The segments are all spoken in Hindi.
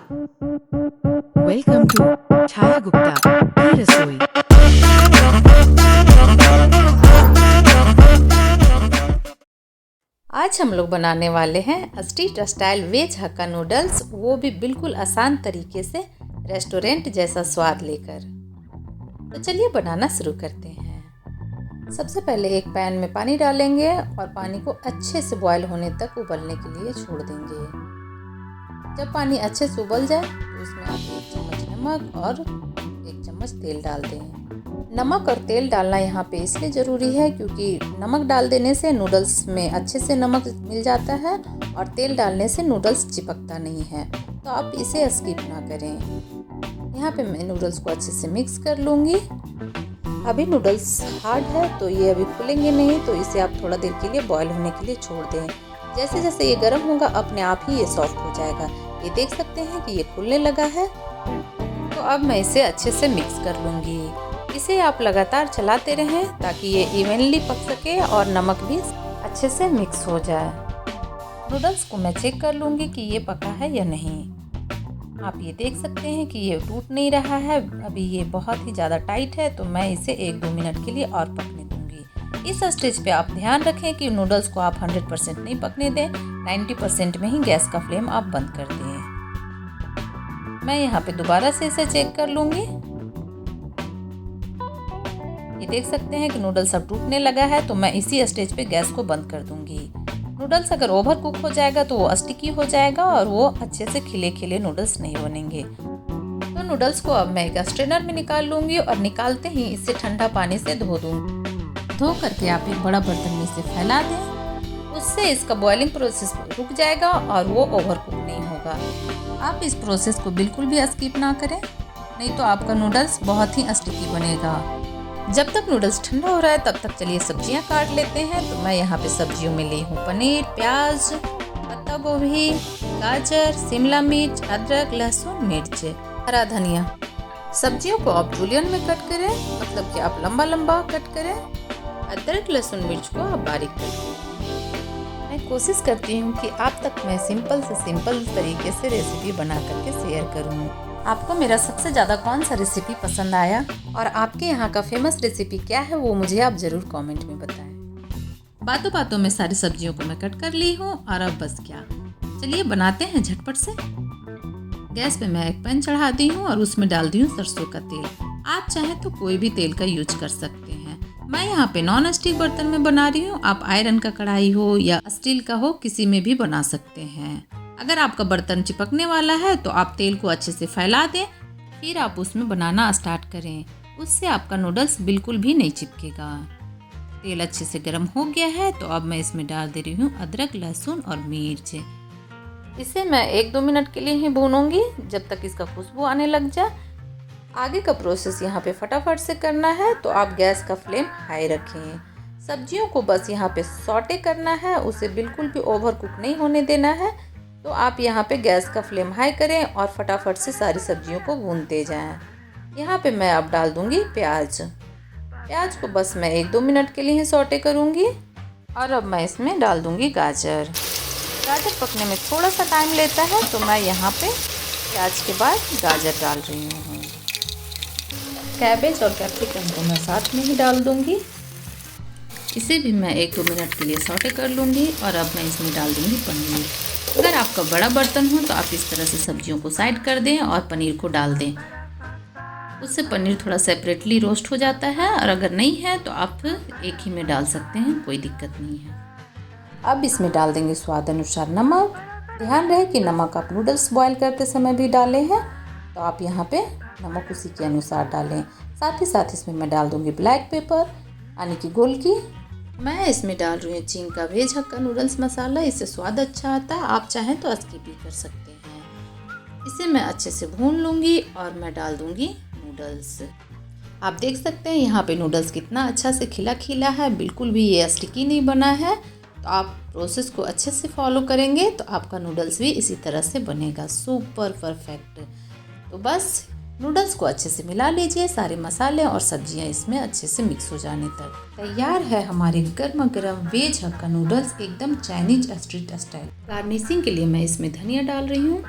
वेलकम टू छाया गुप्ता की रसोई। आज हम लोग बनाने वाले हैं street style veg Hakka noodles, वो भी बिल्कुल आसान तरीके से रेस्टोरेंट जैसा स्वाद लेकर। तो चलिए बनाना शुरू करते हैं। सबसे पहले एक पैन में पानी डालेंगे और पानी को अच्छे से बॉयल होने तक उबलने के लिए छोड़ देंगे। जब पानी अच्छे से उबल जाए तो उसमें आप 1 चम्मच नमक और 1 चम्मच तेल डाल दें। नमक और तेल डालना यहाँ पे इसलिए ज़रूरी है क्योंकि नमक डाल देने से नूडल्स में अच्छे से नमक मिल जाता है और तेल डालने से नूडल्स चिपकता नहीं है, तो आप इसे स्किप ना करें। यहाँ पे मैं नूडल्स को अच्छे से मिक्स कर लूँगी। अभी नूडल्स हार्ड है तो ये अभी फूलेंगे नहीं, तो इसे आप थोड़ा देर के लिए बॉयल होने के लिए छोड़ दें। जैसे जैसे ये गर्म होगा अपने आप ही ये सॉफ्ट हो जाएगा। ये देख सकते हैं कि ये फूलने लगा है। तो अब मैं इसे अच्छे से मिक्स कर लूँगी। इसे आप लगातार चलाते रहें ताकि ये इवनली पक सके और नमक भी अच्छे से मिक्स हो जाए। नूडल्स को मैं चेक कर लूँगी कि ये पका है या नहीं। आप ये देख सकते हैं कि ये टूट नहीं रहा है, अभी ये बहुत ही ज़्यादा टाइट है, तो मैं इसे 1-2 मिनट के लिए और पकने दूँगी। इस स्टेज पे आप ध्यान रखें कि नूडल्स को आप 100% नहीं पकने दें, 90% में ही गैस का फ्लेम आप बंद कर दें। मैं यहाँ पे दोबारा से इसे चेक कर लूँगी। ये देख सकते हैं कि नूडल्स अब टूटने लगा है, तो मैं इसी स्टेज पे गैस को बंद कर दूंगी। नूडल्स अगर ओवर कुक हो जाएगा तो वो स्टिकी हो जाएगा और वो अच्छे से खिले खिले नूडल्स नहीं बनेंगे। तो नूडल्स को अब मैं एक स्ट्रेनर में निकाल लूंगी और निकालते ही इसे ठंडा पानी से धो दूंगी। धो करके आप एक बड़ा बर्तन में इसे फैला दें, उससे इसका बॉइलिंग प्रोसेस रुक जाएगा और वो ओवर कुक नहीं होगा। आप इस प्रोसेस को बिल्कुल भी स्किप ना करें, नहीं तो आपका नूडल्स बहुत ही स्टिकी बनेगा। जब तक नूडल्स ठंडा हो रहा है तब तक चलिए सब्जियां काट लेते हैं। तो मैं यहाँ पे सब्जियों में ली हूँ पनीर, प्याज, पत्ता गोभी, गाजर, शिमला मिर्च, अदरक, लहसुन, मिर्च, हरा धनिया। सब्जियों को आप जूलियन में कट करें, मतलब कि आप लंबा लंबा कट करें। अदरक, लहसुन, मिर्च को आप बारीक करें। मैं कोशिश करती हूँ कि आप तक मैं सिंपल से सिंपल तरीके से रेसिपी बना करके शेयर करूँ। आपको मेरा सबसे ज़्यादा कौन सा रेसिपी पसंद आया और आपके यहाँ का फेमस रेसिपी क्या है, वो मुझे आप ज़रूर कमेंट में बताएं। बातों बातों में सारी सब्जियों को मैं कट कर ली हूँ और अब बस क्या, चलिए बनाते हैं झटपट से। गैस पे मैं एक पैन चढ़ा दी हूँ और उसमें डाल दी हूँ सरसों का तेल। आप चाहें तो कोई भी तेल का यूज कर सकते हैं। मैं यहाँ पे नॉन स्टिक बर्तन में बना रही हूँ, आप आयरन का कढ़ाई हो या स्टील का हो, किसी में भी बना सकते हैं। अगर आपका बर्तन चिपकने वाला है तो आप तेल को अच्छे से फैला दें, फिर आप उसमें बनाना स्टार्ट करें। उससे आपका नूडल्स बिल्कुल भी नहीं चिपकेगा। तेल अच्छे से गर्म हो गया है, तो अब मैं इसमें डाल दे रही हूँ अदरक, लहसुन और मिर्च। इसे मैं 1-2 मिनट के लिए ही भूनूंगी जब तक इसका खुशबू आने लग जाए। आगे का प्रोसेस यहाँ पे फटाफट से करना है, तो आप गैस का फ्लेम हाई रखें। सब्जियों को बस यहाँ पे सॉटे करना है, उसे बिल्कुल भी ओवर कुक नहीं होने देना है। तो आप यहाँ पे गैस का फ्लेम हाई करें और फटाफट से सारी सब्जियों को भूनते जाएं। यहाँ पे मैं अब डाल दूँगी प्याज। प्याज को बस मैं 1-2 मिनट के लिए सौटे करूँगी और अब मैं इसमें डाल दूँगी गाजर। गाजर पकने में थोड़ा सा टाइम लेता है, तो मैं यहाँ पे प्याज के बाद गाजर डाल रही हूँ। कैबेज और कैप्सिकम को मैं साथ में ही डाल दूँगी। इसे भी मैं 1-2 मिनट के लिए सौटे कर लूँगी और अब मैं इसमें डाल दूँगी पनीर। अगर आपका बड़ा बर्तन हो तो आप इस तरह से सब्जियों को साइड कर दें और पनीर को डाल दें, उससे पनीर थोड़ा सेपरेटली रोस्ट हो जाता है। और अगर नहीं है तो आप एक ही में डाल सकते हैं, कोई दिक्कत नहीं है। अब इसमें डाल देंगे स्वाद अनुसार नमक। ध्यान रहे कि नमक आप नूडल्स बॉयल करते समय भी डाले हैं, तो आप यहाँ पे नमक उसी के अनुसार डालें। साथ ही साथ इसमें मैं डाल दूँगी ब्लैक पेपर यानी कि गोलकी। मैं इसमें डाल रही हूँ चीन का वेज हक्का नूडल्स मसाला, इससे स्वाद अच्छा आता है। आप चाहें तो स्किप भी कर सकते हैं। इसे मैं अच्छे से भून लूँगी और मैं डाल दूँगी नूडल्स। आप देख सकते हैं यहाँ पे नूडल्स कितना अच्छा से खिला खिला है, बिल्कुल भी ये स्टिकी नहीं बना है। तो आप प्रोसेस को अच्छे से फॉलो करेंगे तो आपका नूडल्स भी इसी तरह से बनेगा, सुपर परफेक्ट। तो बस नूडल्स को अच्छे से मिला लीजिए, सारे मसाले और सब्जियां इसमें अच्छे से मिक्स हो जाने तक। तैयार है हमारे गर्मा गर्म वेज हक्का नूडल्स, एकदम चाइनीज स्ट्रीट स्टाइल। गार्निशिंग के लिए मैं इसमें धनिया डाल रही हूँ।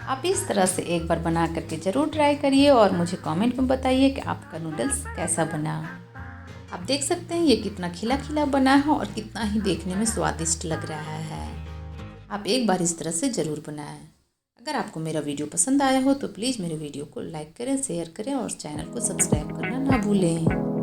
आप इस तरह से एक बार बना करके ज़रूर ट्राई करिए और मुझे कमेंट में बताइए कि आपका नूडल्स कैसा बना। आप देख सकते हैं ये कितना खिला खिला बना है और कितना ही देखने में स्वादिष्ट लग रहा है। आप एक बार इस तरह से ज़रूर बनाएं। अगर आपको मेरा वीडियो पसंद आया हो तो प्लीज़ मेरे वीडियो को लाइक करें, शेयर करें और चैनल को सब्सक्राइब करना ना भूलें।